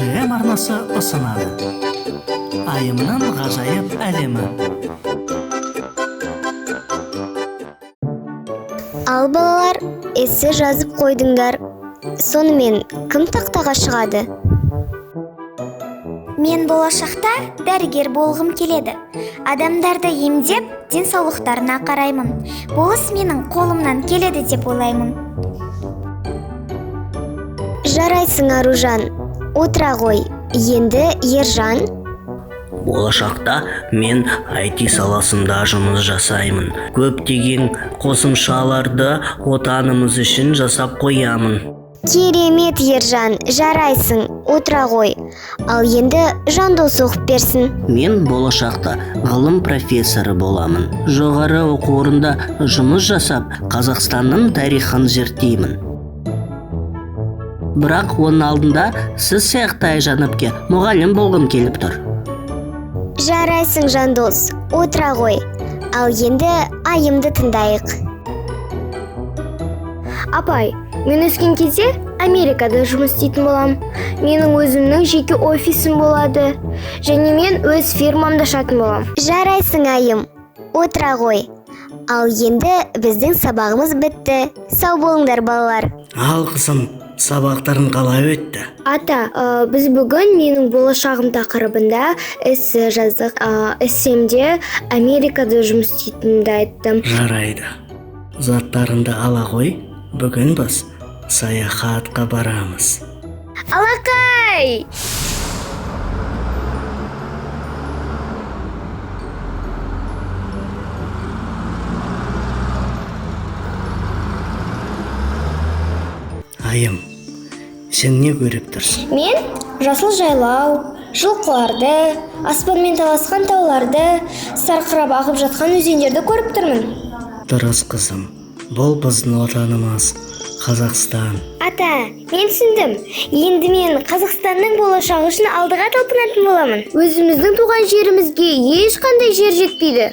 ЖМ арнасы ұсынады. Айымның ғажайып әлемі. Ал балалар, эссе жазып қойдыңдар. Сонымен кім тақтаға шығады? Мен болашақта дәрігер болғым келеді. Адамдарды емдеп, денсаулықтарына қараймын. Бұл іс менің қолымнан келеді деп ойлаймын. Жарайсың, Аружан. Отыра ғой. Енді Ержан. Болашақта мен IT саласында жұмыс жасаймын. Көптеген қосымшаларды отанымыз үшін жасап қоямын. Керемет, Ержан. Жарайсың. Отыра ғой. Ал енді Жандос оқып берсін. Мен болашақта ғылым профессоры боламын. Жоғары оқу орнында жұмыс жасап, Қазақстанның тарихын зерттеймін. Бірақ оның алдында сіз сияқты Айжан әпке мұғалім болғым келіп тұр. Жарайсың, Жандос. Отыра ғой. Ал енді Айымды тыңдайық. Апай, мен өскен кезде Америкада жұмыс істейтін болам. Менің өзімнің жеке офисім болады. Және мен өз фирмамды ашатын болам. Жарайсың, Айым. Отыра ғой. Ал енді біздің сабағымыз бітті. Сау болыңдар, балалар. Ал қызым, сабақтарын қалай өтті? Ата, біз бүгін менің болашағым тақырыбында эссе жаздық. Эссемде Америкада жұмыс істейтінімді айттым. Жарайды. Заттарыңды ала ғой. Бүгін біз саяхатқа барамыз. Алақай! Айым, сен не көріп тұрсың? Мен жасыл жайлау, жылқыларды, аспанмен таласқан тауларды, сарқырап ағып жатқан өзендерді көріп тұрмын. Дұрыс қызым, бұл біздің отанымыз, Қазақстан. Ата, мен түсіндім. Енді мен Қазақстанның болашағы үшін алдыға талпынатын боламын. Өзіміздің туған жерімізге ешқандай жер жетпейді.